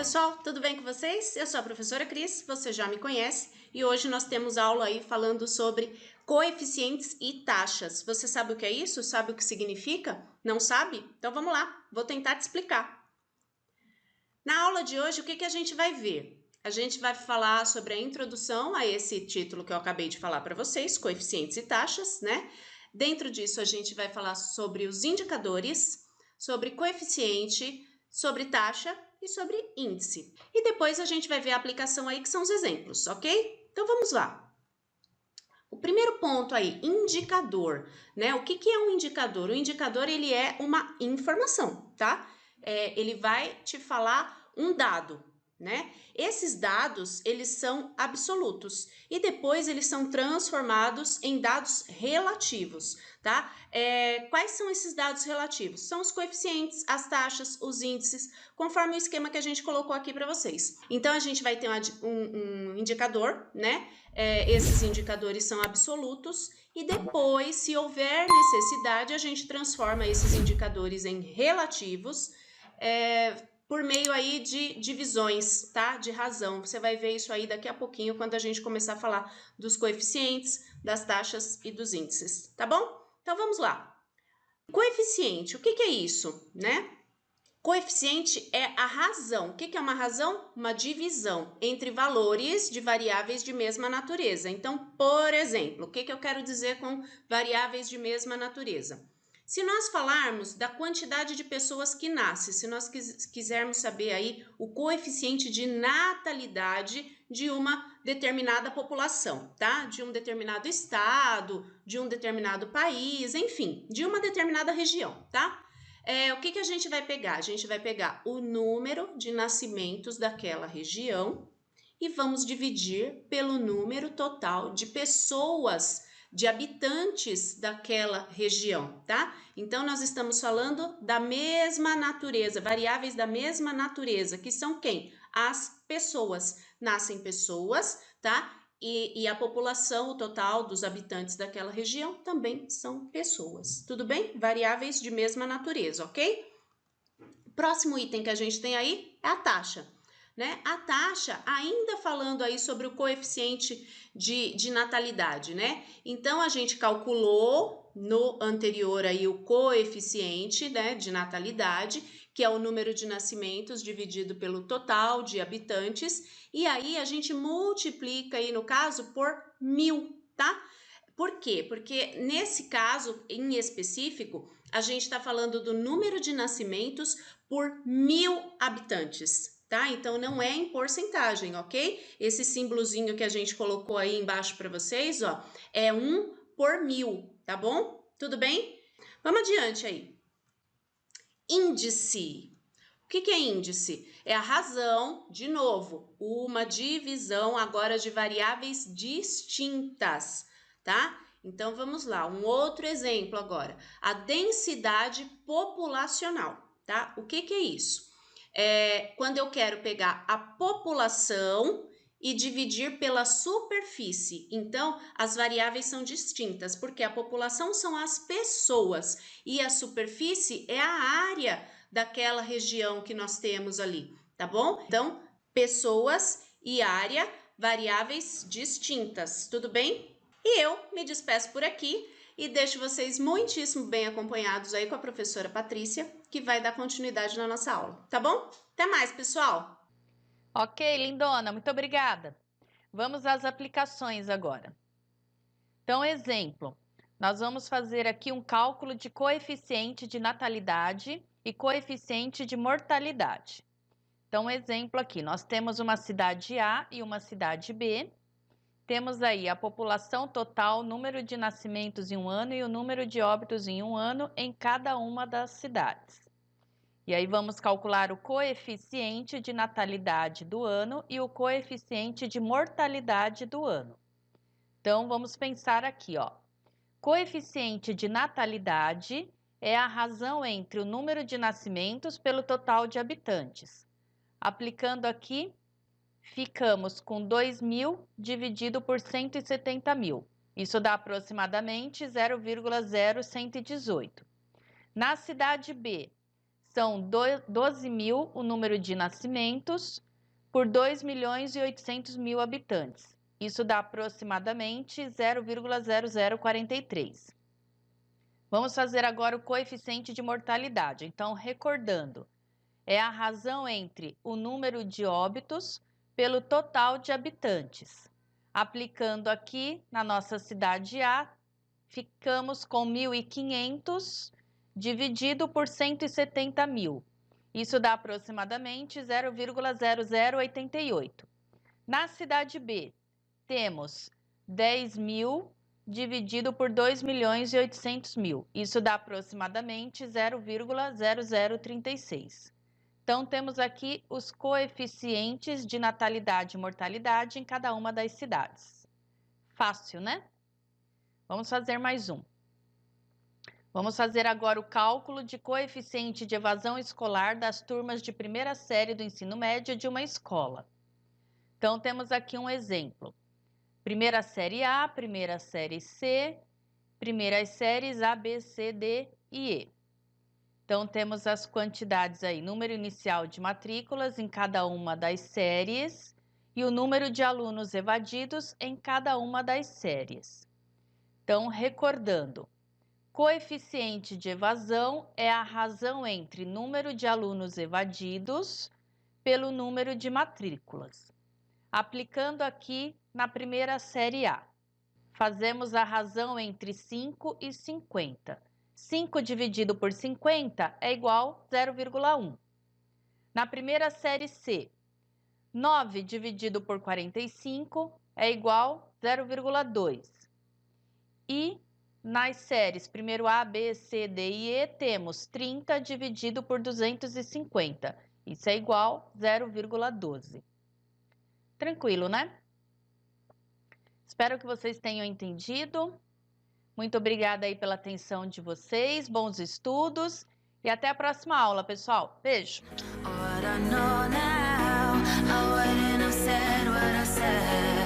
pessoal, tudo bem com vocês? Eu sou a professora Cris, você já me conhece, e hoje nós temos aula aí falando sobre coeficientes e taxas. Você sabe o que é isso? Sabe o que significa? Não sabe? Então vamos lá, vou tentar te explicar. Na aula de hoje, o que a gente vai ver? A gente vai falar sobre a introdução a esse título que eu acabei de falar para vocês, coeficientes e taxas, né? Dentro disso, a gente vai falar sobre os indicadores, sobre coeficiente, sobre taxa e sobre índice. E depois a gente vai ver a aplicação aí, que são os exemplos, ok? Então vamos lá. O primeiro ponto aí, indicador, né? O que é um indicador? O indicador, ele é uma informação, tá? Ele vai te falar um dado, né? Esses dados, eles são absolutos e depois eles são transformados em dados relativos, tá? Quais são esses dados relativos? São os coeficientes, as taxas, os índices, conforme o esquema que a gente colocou aqui para vocês. Então, a gente vai ter um indicador, né? Esses indicadores são absolutos e depois, se houver necessidade, a gente transforma esses indicadores em relativos, por meio aí de divisões, tá? De razão. Você vai ver isso aí daqui a pouquinho quando a gente começar a falar dos coeficientes, das taxas e dos índices, tá bom? Então vamos lá. Coeficiente, o que é isso, né? Coeficiente é a razão. O que é uma razão? Uma divisão entre valores de variáveis de mesma natureza. Então, por exemplo, o que eu quero dizer com variáveis de mesma natureza? Se nós falarmos da quantidade de pessoas que nascem, se nós quisermos saber aí o coeficiente de natalidade de uma determinada população, tá? De um determinado estado, de um determinado país, enfim, de uma determinada região, tá? O que a gente vai pegar? A gente vai pegar o número de nascimentos daquela região e vamos dividir pelo número total de pessoas, de habitantes daquela região, tá? Então, nós estamos falando da mesma natureza, variáveis da mesma natureza, que são quem? As pessoas. Nascem pessoas, tá? E a população, o total dos habitantes daquela região também são pessoas, tudo bem? Variáveis de mesma natureza, ok? Próximo item que a gente tem aí é a taxa, né? A taxa, ainda falando aí sobre o coeficiente de natalidade, né? Então, a gente calculou no anterior aí o coeficiente, né, de natalidade, que é o número de nascimentos dividido pelo total de habitantes, e aí a gente multiplica aí, no caso, por 1000, tá? Por quê? Porque nesse caso em específico, a gente está falando do número de nascimentos por 1000 habitantes, tá? Então, não é em porcentagem, ok? Esse símbolozinho que a gente colocou aí embaixo para vocês, ó, é 1 por 1000, tá bom? Tudo bem? Vamos adiante aí. Índice. O que é índice? É a razão, de novo, uma divisão agora de variáveis distintas, tá? Então, vamos lá, um outro exemplo agora. A densidade populacional, tá? O que é isso? Quando eu quero pegar a população e dividir pela superfície. Então, as variáveis são distintas, porque a população são as pessoas e a superfície é a área daquela região que nós temos ali, tá bom? Então, pessoas e área, variáveis distintas, tudo bem? E eu me despeço por aqui e deixo vocês muitíssimo bem acompanhados aí com a professora Patrícia, que vai dar continuidade na nossa aula, tá bom? Até mais, pessoal! Ok, lindona, muito obrigada. Vamos às aplicações agora. Então, exemplo, nós vamos fazer aqui um cálculo de coeficiente de natalidade e coeficiente de mortalidade. Então, exemplo aqui, nós temos uma cidade A e uma cidade B. Temos aí a população total, número de nascimentos em um ano e o número de óbitos em um ano em cada uma das cidades. E aí vamos calcular o coeficiente de natalidade do ano e o coeficiente de mortalidade do ano. Então, vamos pensar aqui, ó. Coeficiente de natalidade é a razão entre o número de nascimentos pelo total de habitantes. Aplicando aqui, ficamos com 2.000 dividido por 170.000. Isso dá aproximadamente 0,0118. Na cidade B, são 12.000 o número de nascimentos por 2.800.000 habitantes. Isso dá aproximadamente 0,0043. Vamos fazer agora o coeficiente de mortalidade. Então, recordando, é a razão entre o número de óbitos pelo total de habitantes. Aplicando aqui na nossa cidade A, ficamos com 1.500 dividido por 170.000. Isso dá aproximadamente 0,0088. Na cidade B, temos 10.000 dividido por 2.800.000. Isso dá aproximadamente 0,0036. Então, temos aqui os coeficientes de natalidade e mortalidade em cada uma das cidades. Fácil, né? Vamos fazer mais um. Vamos fazer agora o cálculo de coeficiente de evasão escolar das turmas de primeira série do ensino médio de uma escola. Então, temos aqui um exemplo. Primeira série A, primeira série C, primeiras séries A, B, C, D e E. Então, temos as quantidades aí, número inicial de matrículas em cada uma das séries e o número de alunos evadidos em cada uma das séries. Então, recordando, coeficiente de evasão é a razão entre número de alunos evadidos pelo número de matrículas. Aplicando aqui na primeira série A, fazemos a razão entre 5 e 50. 5 dividido por 50 é igual a 0,1. Na primeira série C, 9 dividido por 45 é igual a 0,2. E nas séries primeiro A, B, C, D e E, temos 30 dividido por 250. Isso é igual a 0,12. Tranquilo, né? Espero que vocês tenham entendido. Muito obrigada aí pela atenção de vocês, bons estudos e até a próxima aula, pessoal. Beijo! What I know now, I wouldn't have said what I said.